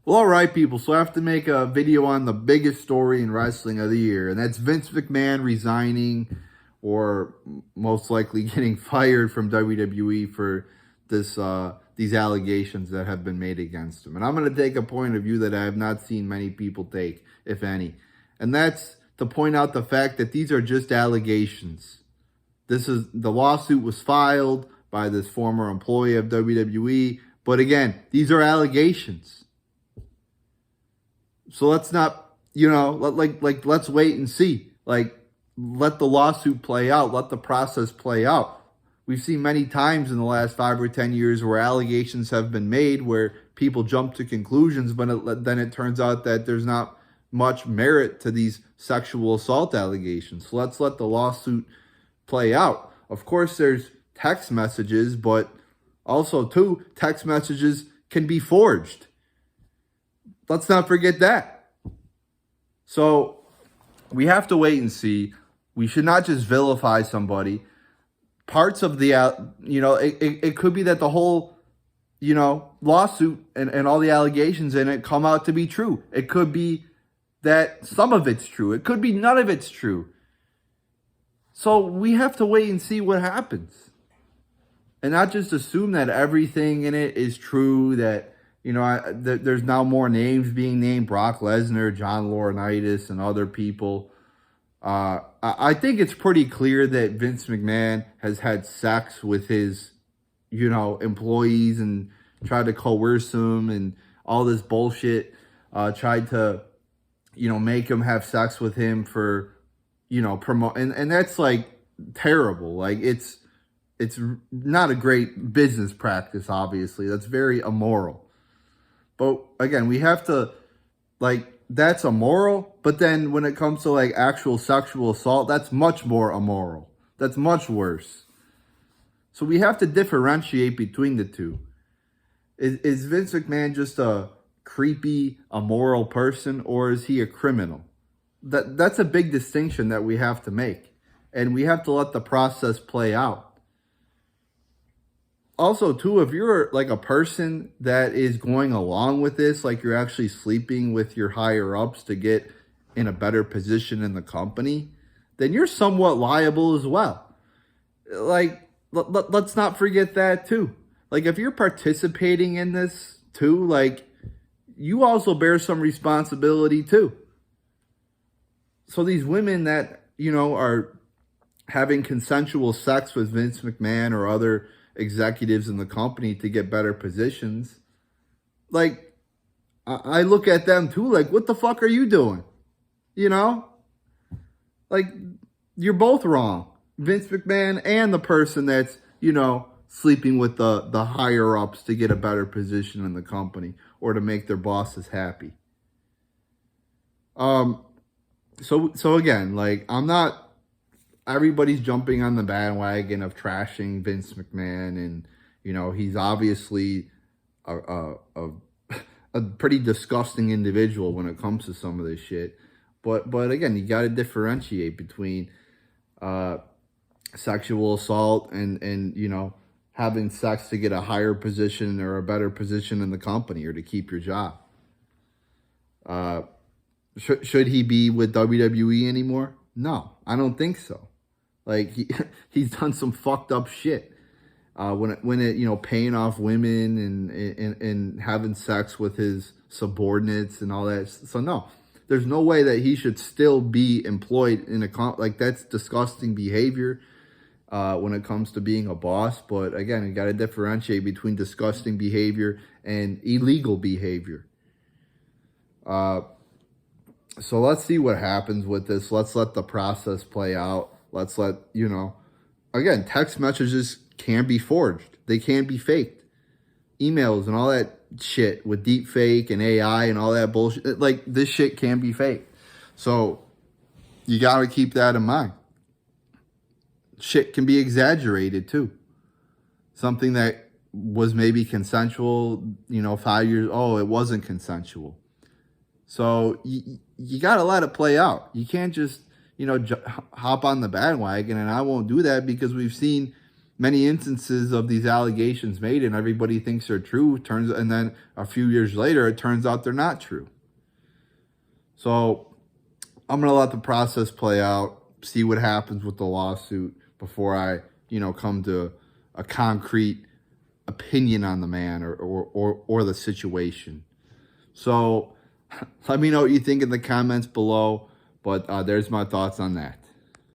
Well, all right, people. So I have to make a video on the biggest story in wrestling of the year, and that's Vince McMahon resigning or most likely getting fired from WWE for these allegations that have been made against him. And I'm going to take a point of view that I have not seen many people take, if any. And that's to point out the fact that these are just allegations. The lawsuit was filed by this former employee of WWE, but again, these are allegations. So let's not, let's wait and see. Let the lawsuit play out. Let the process play out. We've seen many times in the last 5 or 10 years where allegations have been made where people jump to conclusions, but then it turns out that there's not much merit to these sexual assault allegations. So let's let the lawsuit play out. Of course, there's text messages, but also, too, text messages can be forged. Let's not forget that. So we have to wait and see. We should not just vilify somebody. Parts of the, it could be that the whole, lawsuit and all the allegations in it come out to be true. It could be that some of it's true. It could be none of it's true. So we have to wait and see what happens. And not just assume that everything in it is true, that there's now more names being named, Brock Lesnar, John Laurinaitis, and other people. I think it's pretty clear that Vince McMahon has had sex with his, employees and tried to coerce them and all this bullshit. Tried to, make him have sex with him for, promote. And that's like terrible. Like it's not a great business practice, obviously. That's very immoral. But again, we have to, that's immoral. But then when it comes to, actual sexual assault, that's much more immoral. That's much worse. So we have to differentiate between the two. Is Vince McMahon just a creepy, immoral person, or is he a criminal? That's a big distinction that we have to make. And we have to let the process play out. Also, too, if you're a person that is going along with this, you're actually sleeping with your higher ups to get in a better position in the company, then you're somewhat liable as well. Let's not forget that too. If you're participating in this too, you also bear some responsibility too. So these women that, are having consensual sex with Vince McMahon or other executives in the company to get better positions, I look at them too, what the fuck are you doing? You're both wrong. Vince McMahon and the person that's, sleeping with the higher ups to get a better position in the company or to make their bosses happy. So again, I'm not, everybody's jumping on the bandwagon of trashing Vince McMahon, and he's obviously a pretty disgusting individual when it comes to some of this shit. But again, you got to differentiate between sexual assault and having sex to get a higher position or a better position in the company or to keep your job. Should he be with WWE anymore? No, I don't think so. He's done some fucked up shit. When paying off women and having sex with his subordinates and all that. So no, there's no way that he should still be employed in that's disgusting behavior when it comes to being a boss. But again, you got to differentiate between disgusting behavior and illegal behavior. So let's see what happens with this. Let's let the process play out. Let's let, again, text messages can be forged. They can be faked. Emails and all that shit with deep fake and AI and all that bullshit. This shit can be faked. So you got to keep that in mind. Shit can be exaggerated too. Something that was maybe consensual, 5 years, it wasn't consensual. So you got to let it play out. You can't just, hop on the bandwagon, and I won't do that because we've seen many instances of these allegations made and everybody thinks they're true, and then a few years later, it turns out they're not true. So I'm going to let the process play out, see what happens with the lawsuit before I, come to a concrete opinion on the man or the situation. So let me know what you think in the comments below, but there's my thoughts on that.